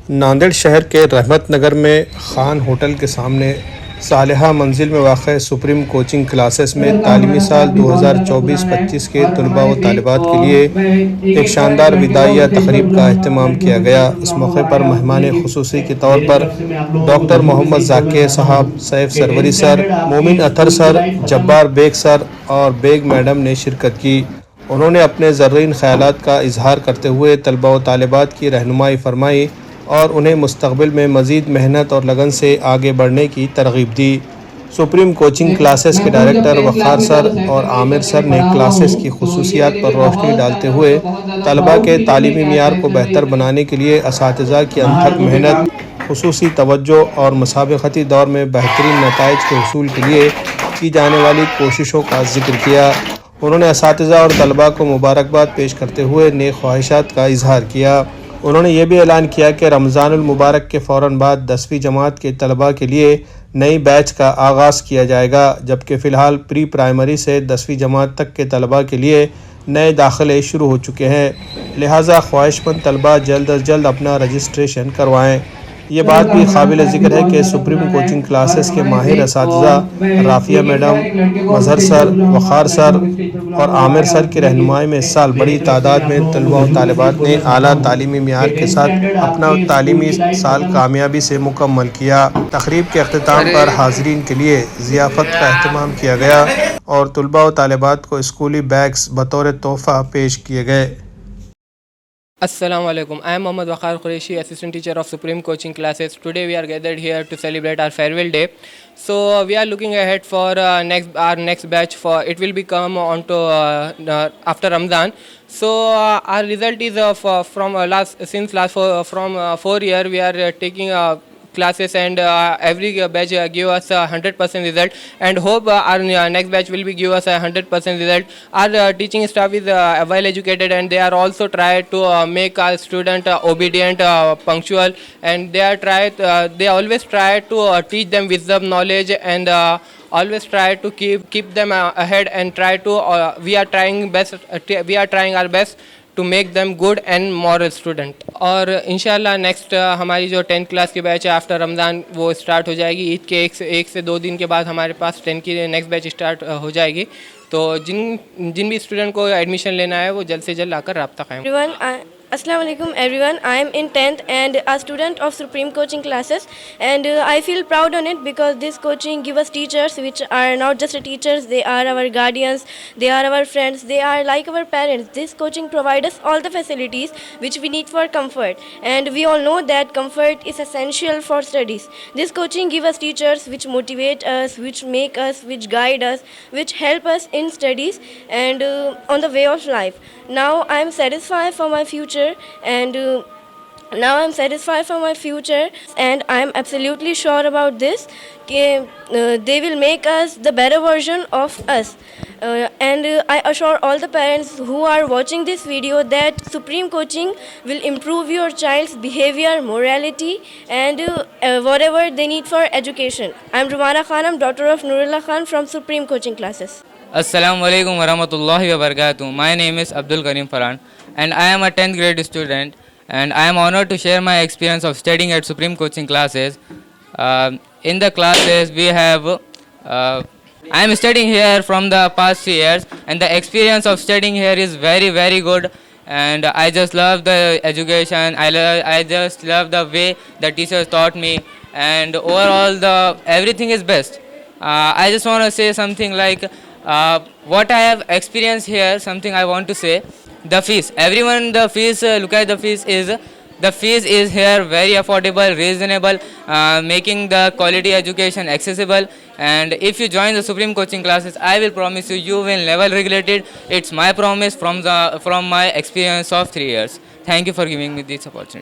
ناندیڑ شہر کے رحمت نگر میں خان ہوٹل کے سامنے صالحہ منزل میں واقع سپریم کوچنگ کلاسز میں تعلیمی سال 2024-25 کے طلباء و طالبات کے لیے ایک شاندار وداعیہ تقریب کا اہتمام کیا گیا۔ اس موقع پر مہمان خصوصی کے طور پر ڈاکٹر محمد ذاکر صاحب، سیف سروری سر، مومن اطہر سر، جبار بیگ سر اور بیگ میڈم نے شرکت کی۔ انہوں نے اپنے زرین خیالات کا اظہار کرتے ہوئے طلباء و طالبات کی رہنمائی فرمائی اور انہیں مستقبل میں مزید محنت اور لگن سے آگے بڑھنے کی ترغیب دی۔ سپریم کوچنگ کلاسز کے ڈائریکٹر وقار سر اور عامر سر نے کلاسز کی خصوصیات پر روشنی ڈالتے ہوئے طلباء کے تعلیمی معیار کو بہتر بنانے کے لیے اساتذہ کی انتھک محنت، خصوصی توجہ اور مسابقتی دور میں بہترین نتائج کے حصول کے لیے کی جانے والی کوششوں کا ذکر کیا۔ انہوں نے اساتذہ اور طلباء کو مبارکباد پیش کرتے ہوئے نیک خواہشات کا اظہار کیا۔ انہوں نے یہ بھی اعلان کیا کہ رمضان المبارک کے فوراً بعد 10ویں جماعت کے طلباء کے لیے نئی بیچ کا آغاز کیا جائے گا، جبکہ فی الحال پری پرائمری سے 10ویں جماعت تک کے طلباء کے لیے نئے داخلے شروع ہو چکے ہیں، لہٰذا خواہش مند طلباء جلد از جلد اپنا رجسٹریشن کروائیں۔ یہ بات بھی قابل ذکر ہے کہ سپریم کوچنگ کلاسز کے ماہر اساتذہ رافیہ میڈم، مظہر سر، وقار سر اور عامر سر کی رہنمائی میں اس سال بڑی تعداد میں طلباء و طالبات نے اعلیٰ تعلیمی معیار کے ساتھ اپنا تعلیمی سال کامیابی سے مکمل کیا۔ تقریب کے اختتام پر حاضرین کے لیے ضیافت کا اہتمام کیا گیا اور طلباء و طالبات کو اسکولی بیگز بطور تحفہ پیش کیے گئے۔ Assalamu alaikum. I am Mohammad Waqar Qureshi, assistant teacher of Supreme Coaching Classes. Today we are gathered here to celebrate our farewell day. So we are looking ahead for our next batch. For it will become on to after Ramadan. So our result is from last 4 years we are taking classes, and every batch give us 100% result, and hope our next batch will be give us 100% result. Our teaching staff is well educated, and they are also try to make our student obedient, punctual, and they always try to teach them wisdom, knowledge, and always try to keep them ahead, and we are trying our best to make them good and moral student. اور انشاءاللہ next ہماری جو 10th class کی بیچ ہے after رمضان وہ start ہو جائے گی۔ عید کے ایک سے 2 دن کے بعد ہمارے پاس 10 کی نیکسٹ بیچ اسٹارٹ ہو جائے گی، تو جن بھی اسٹوڈنٹ کو ایڈمیشن لینا ہے وہ جلد سے جلد آ کر رابطہ قائم۔ Assalamu alaikum everyone. I am in 10th and a student of Supreme Coaching Classes, and I feel proud on it because this coaching give us teachers which are not just teachers, they are our guardians, they are our friends, they are like our parents. This coaching provide us all the facilities which we need for comfort, and we all know that comfort is essential for studies. This coaching give us teachers which motivate us, which make us, which guide us, which help us in studies and on the way of life. Now I am satisfied for my future, and I am absolutely sure about this they will make us the better version of us, and I assure all the parents who are watching this video that Supreme Coaching will improve your child's behavior, morality, and whatever they need for education. I am Rumana Khanam, daughter of Nurullah Khan from Supreme Coaching Classes. Assalamu alaikum wa rahmatullahi wa barakatuh. My name is Abdul Karim Farhan, and I am a 10th grade student, and I am honored to share my experience of studying at Supreme Coaching Classes. In the classes we have I am studying here from the past 3 years, and the experience of studying here is very very good, and I just love the education. I just love the way the teachers taught me, and overall everything is best. I just want to say something like what I have experienced here. Something I want to say: the fees. Everyone, the fees. Look at the fees. The fees is here very affordable, reasonable, making the quality education accessible. And if you join the Supreme Coaching Classes, I will promise you will never regret it. It's my promise from my experience of 3 years. Thank you for giving me this opportunity.